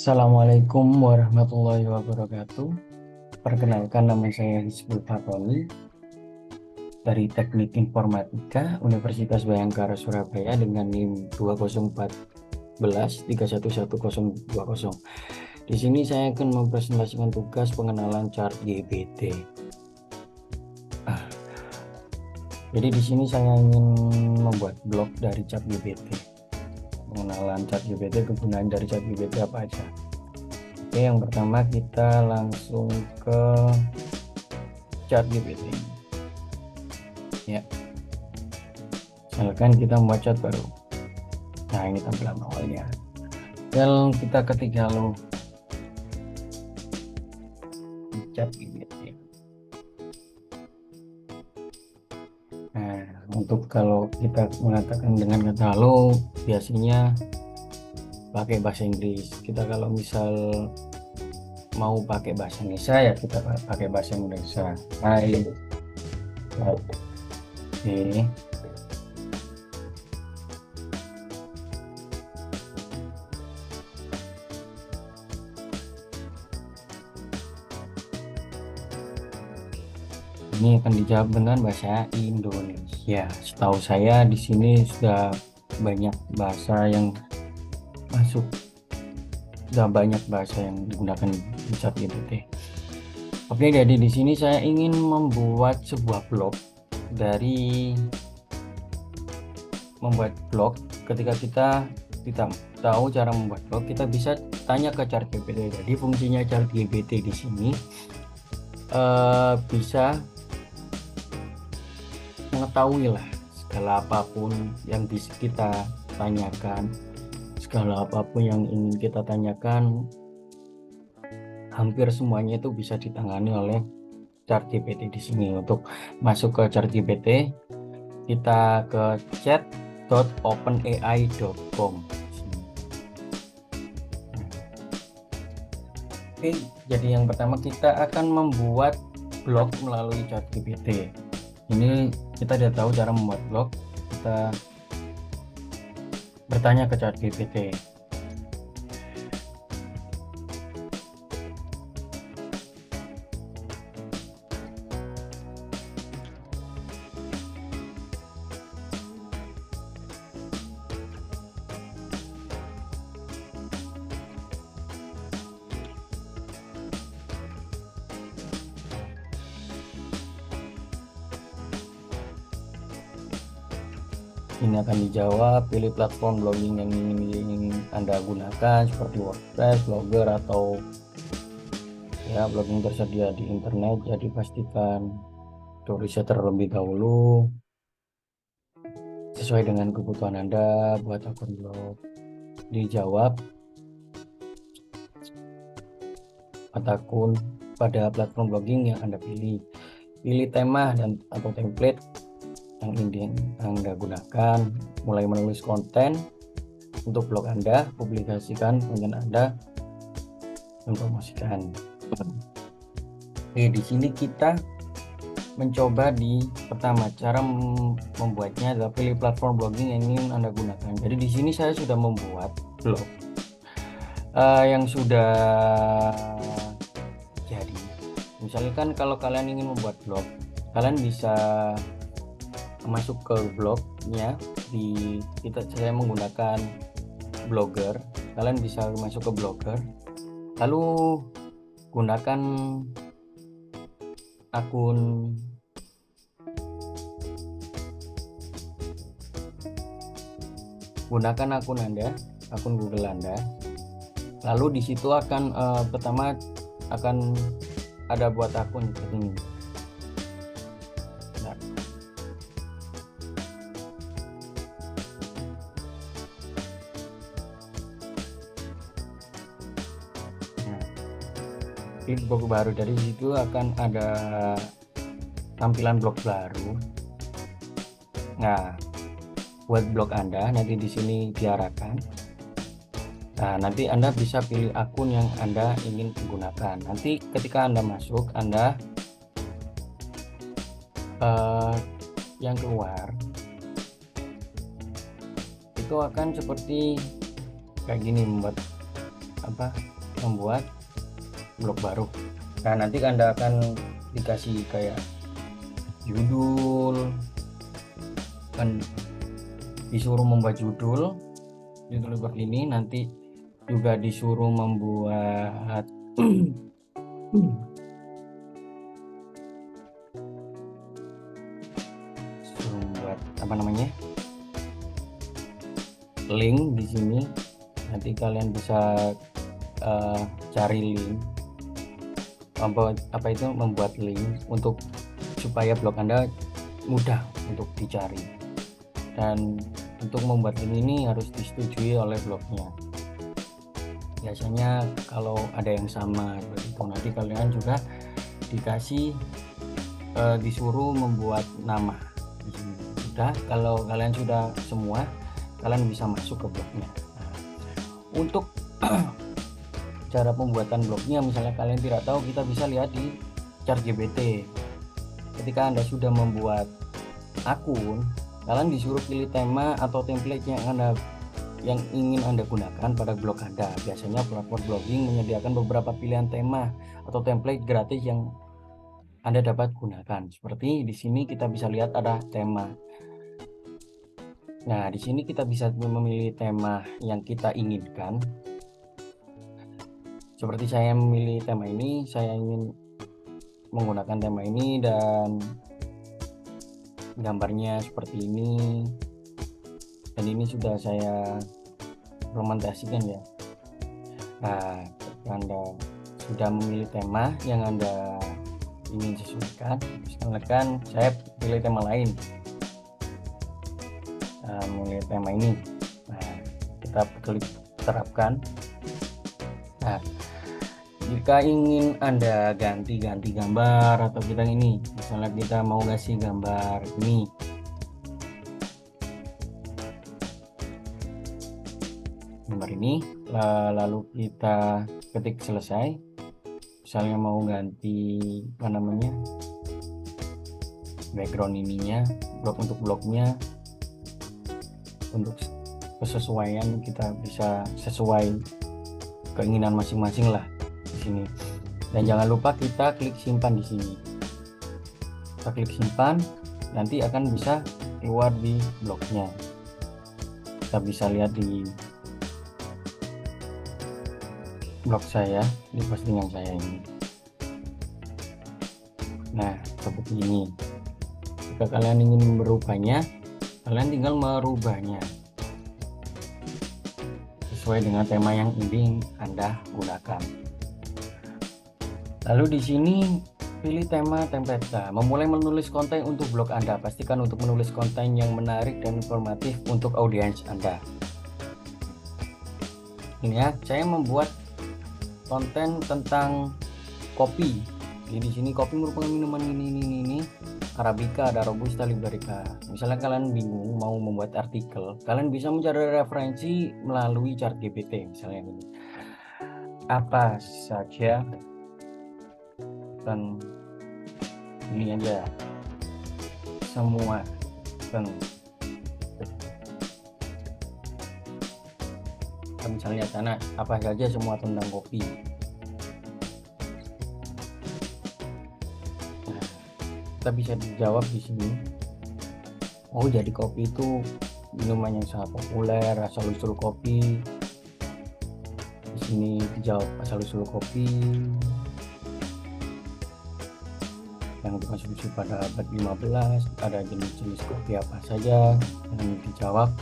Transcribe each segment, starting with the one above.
Assalamualaikum warahmatullahi wabarakatuh. Perkenalkan, nama saya Hizbul Fatoni dari Teknik Informatika Universitas Bhayangkara Surabaya dengan NIM 2014 311020. Di sini saya akan mempresentasikan tugas pengenalan chart GPT. Jadi di sini saya ingin membuat blog dari chart GPT. Pengenalan chart GPT, kegunaan dari chart GPT apa aja. Oke, yang pertama kita langsung ke chart GPT. Ya, misalkan kita membuat chart baru. Nah, ini tampilan awalnya. Dan kita ketik halo di chart GPT. Nah, untuk kalau kita mengatakan dengan kata halo, biasanya pakai bahasa Inggris. Kita kalau misal mau pakai bahasa Indonesia, ya kita pakai bahasa Indonesia. Hai, oke. Ini akan dijawab dengan bahasa Indonesia. Setahu saya di sini sudah banyak bahasa yang masuk, sudah banyak bahasa yang digunakan di chat GPT. Oke, jadi di sini saya ingin membuat sebuah blog. Dari membuat blog, ketika kita tahu cara membuat blog, kita bisa tanya ke chat GPT. Jadi fungsinya chat GPT di sini bisa mengetahui lah segala apapun yang bisa kita tanyakan, segala apapun yang ingin kita tanyakan, hampir semuanya itu bisa ditangani oleh ChatGPT di sini. Untuk masuk ke ChatGPT, kita ke chat.openai.com. Oke, jadi yang pertama kita akan membuat blog melalui ChatGPT. Ini kita sudah tahu cara membuat blog, kita bertanya ke ChatGPT. Ini akan dijawab, pilih platform blogging yang ingin Anda gunakan seperti WordPress, Blogger, atau ya blogging tersedia di internet. Jadi pastikan riset terlebih dahulu sesuai dengan kebutuhan Anda buat akun blog. Dijawab buat akun pada platform blogging yang Anda pilih. Pilih tema dan atau template yang ingin Anda gunakan, mulai menulis konten untuk blog Anda, publikasikan konten Anda, dan promosikan. Oke, di sini kita mencoba di pertama, cara membuatnya adalah pilih platform blogging yang ingin Anda gunakan. Jadi di sini saya sudah membuat blog yang sudah jadi. Misalkan kalau kalian ingin membuat blog, kalian bisa masuk ke blognya saya menggunakan Blogger. Kalian bisa masuk ke Blogger, lalu gunakan akun Anda, akun Google Anda. Lalu di situ akan pertama akan ada buat akun seperti ini. Blog baru, dari situ akan ada tampilan blog baru. Nah, buat blog Anda nanti di sini diarahkan. Nah, nanti Anda bisa pilih akun yang Anda ingin gunakan. Nanti ketika Anda masuk, Anda yang keluar itu akan seperti kayak gini, membuat membuat blog baru. Nah, nanti Anda akan dikasih kayak judul, kan disuruh membuat judul blog ini, nanti juga disuruh membuat apa namanya, link di sini. Nanti kalian bisa cari link, apa itu membuat link untuk supaya blog Anda mudah untuk dicari. Dan untuk membuat link ini harus disetujui oleh blognya. Biasanya kalau ada yang sama begitu, nanti kalian juga dikasih disuruh membuat nama di sini. Sudah, kalau kalian sudah semua, kalian bisa masuk ke blognya. Nah, untuk cara pembuatan blognya, misalnya kalian tidak tahu, kita bisa lihat di ChatGPT. Ketika Anda sudah membuat akun, kalian disuruh pilih tema atau template yang ingin Anda gunakan pada blog Anda. Biasanya platform blogging menyediakan beberapa pilihan tema atau template gratis yang Anda dapat gunakan. Seperti di sini kita bisa lihat ada tema. Nah, di sini kita bisa memilih tema yang kita inginkan. Seperti saya memilih tema ini, saya ingin menggunakan tema ini dan gambarnya seperti ini. Dan ini sudah saya implementasikan ya. Nah, Anda sudah memilih tema yang Anda ingin sesuaikan, misalkan saya pilih tema lain, memilih tema ini. Nah, kita klik terapkan. Nah, jika ingin Anda ganti gambar atau kita ini, misalnya kita mau kasih gambar ini, lalu kita ketik selesai. Misalnya mau ganti apa namanya, background ininya, untuk blognya, untuk kesesuaian kita bisa sesuai keinginan masing-masing lah di sini. Dan jangan lupa kita klik simpan di sini. Kita klik simpan, nanti akan bisa keluar di blognya. Kita bisa lihat di blog saya, di postingan saya ini. Nah, seperti ini. Jika kalian ingin merubahnya, kalian tinggal merubahnya sesuai dengan tema yang ingin Anda gunakan. Lalu di sini pilih tema template. Nah, memulai menulis konten untuk blog Anda. Pastikan untuk menulis konten yang menarik dan informatif untuk audiens Anda. Ini ya, saya membuat konten tentang kopi. Jadi di sini kopi merupakan minuman ini Arabica, ada Robusta, Liberica. Misalnya kalian bingung mau membuat artikel, kalian bisa mencari referensi melalui ChatGPT. Misalnya ini, apa saja, dan ini aja semua, dan misalnya sana apa saja semua tentang kopi. Nah, kita bisa dijawab di sini. Oh, jadi kopi itu minuman yang sangat populer, asal usul kopi. Di sini dijawab asal usul kopi yang dikonsumsi pada abad 15, ada jenis-jenis kopi apa saja yang dijawab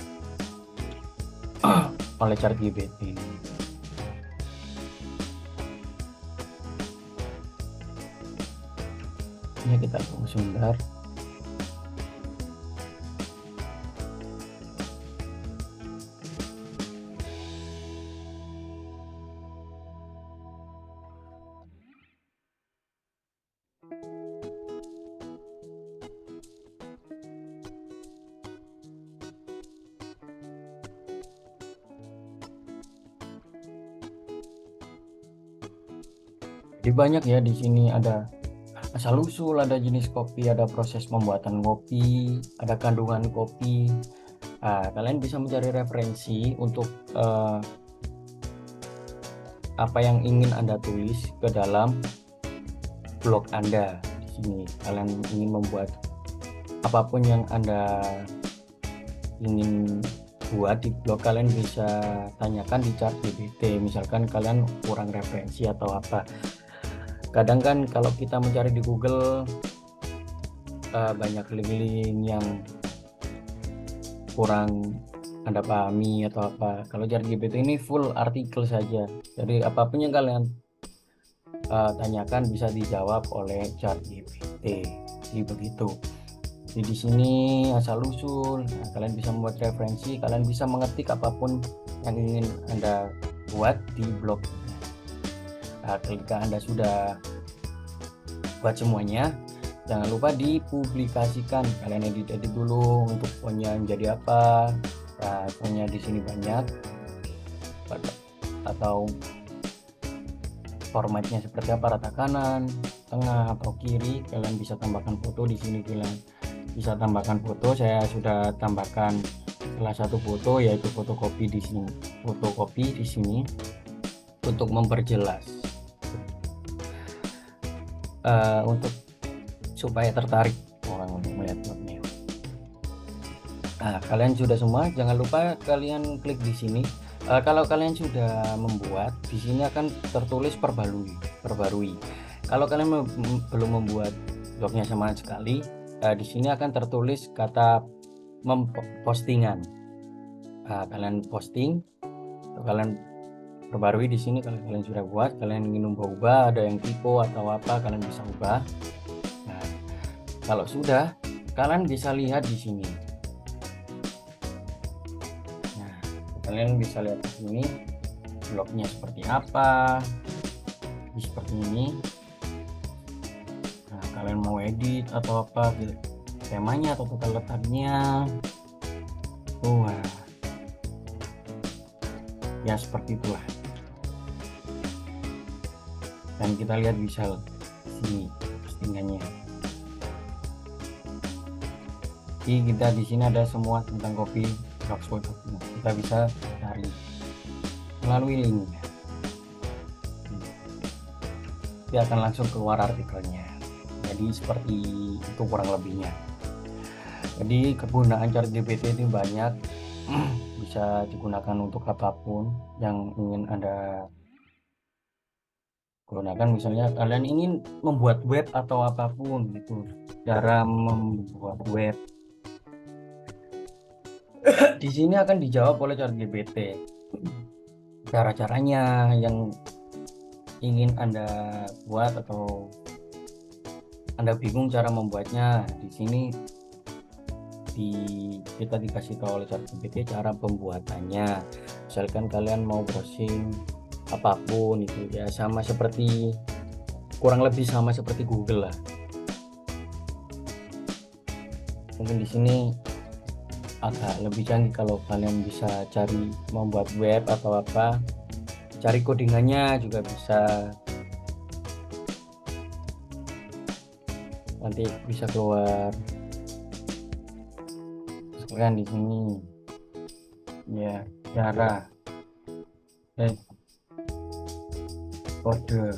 oleh ChatGPT. Ini kita tunggu sebentar. Jadi banyak ya di sini, ada asal usul, ada jenis kopi, ada proses pembuatan kopi, ada kandungan kopi. Nah, kalian bisa mencari referensi untuk apa yang ingin Anda tulis ke dalam blog Anda. Di sini kalian ingin membuat apapun yang Anda ingin buat di blog, kalian bisa tanyakan di ChatGPT. Misalkan kalian kurang referensi atau apa. Kadang kan kalau kita mencari di Google banyak link-link yang kurang Anda pahami atau apa. Kalau ChatGPT ini full artikel saja. Jadi apapun yang kalian tanyakan bisa dijawab oleh ChatGPT. Jadi begitu. Jadi di sini asal usul, nah, kalian bisa membuat referensi, kalian bisa mengetik apapun yang ingin Anda buat di blog. Nah, ketika Anda sudah buat semuanya, jangan lupa dipublikasikan. Kalian edit dulu untuk fontnya menjadi apa. Nah, fontnya di sini banyak atau formatnya seperti apa, rata kanan, tengah atau kiri. Kalian bisa tambahkan foto di sini. Kalian bisa tambahkan foto. Saya sudah tambahkan salah satu foto, yaitu fotokopi di sini. Fotokopi di sini untuk memperjelas, untuk supaya tertarik orang untuk melihat blognya. Nah, kalian sudah semua, jangan lupa kalian klik di sini. Kalau kalian sudah membuat, di sini akan tertulis perbarui. Kalau kalian belum membuat blognya sama sekali, di sini akan tertulis kata postingan. Kalian posting, kalian perbarui di sini. Kalau kalian sudah buat, kalian ingin ubah-ubah, ada yang typo atau apa, kalian bisa ubah. Nah, kalau sudah, kalian bisa lihat di sini. Nah, kalian bisa lihat di sini blognya seperti apa, seperti ini. Nah, kalian mau edit atau apa, temanya atau tata letaknya, ya seperti itulah. Dan kita lihat bisa sini postingannya. Jadi kita di sini ada semua tentang kopi blogspot. Kita bisa cari melalui link. Dia akan langsung keluar artikelnya. Jadi seperti itu kurang lebihnya. Jadi kegunaan ChatGPT ini banyak, bisa digunakan untuk apapun yang ingin Anda gunakan. Misalnya kalian ingin membuat web atau apapun gitu, cara membuat web di sini akan dijawab oleh ChatGPT. Cara-caranya yang ingin Anda buat atau Anda bingung cara membuatnya, di sini kita dikasih tahu oleh ChatGPT cara pembuatannya. Misalkan kalian mau browsing apapun itu, ya sama seperti, kurang lebih sama seperti Google lah. Mungkin di sini agak lebih canggih kalau kalian bisa cari membuat web atau apa, cari codingannya juga bisa, nanti bisa keluar. Misalkan di sini ya cara kode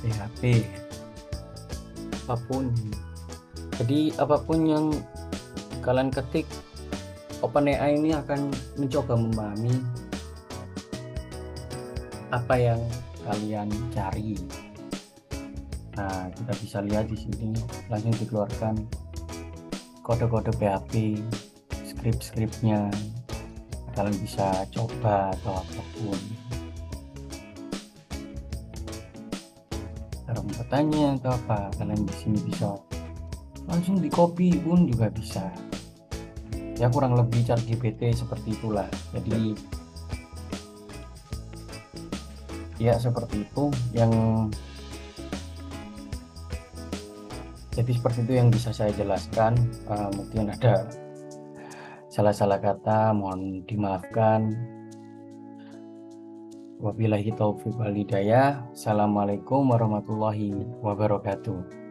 PHP apapun. Jadi apapun yang kalian ketik, OpenAI ini akan mencoba memahami apa yang kalian cari. Nah, kita bisa lihat di sini langsung dikeluarkan kode-kode PHP, skrip-skripnya. Kalian bisa coba atau apapun. Cara pembuatannya atau apa, kalian di sini bisa langsung di copy pun juga bisa. Ya kurang lebih ChatGPT seperti itulah. Jadi ya seperti itu yang bisa saya jelaskan. Mungkin ada salah-salah kata, mohon dimaafkan. Wabillahi taufiq wal hidayah. Assalamualaikum warahmatullahi wabarakatuh.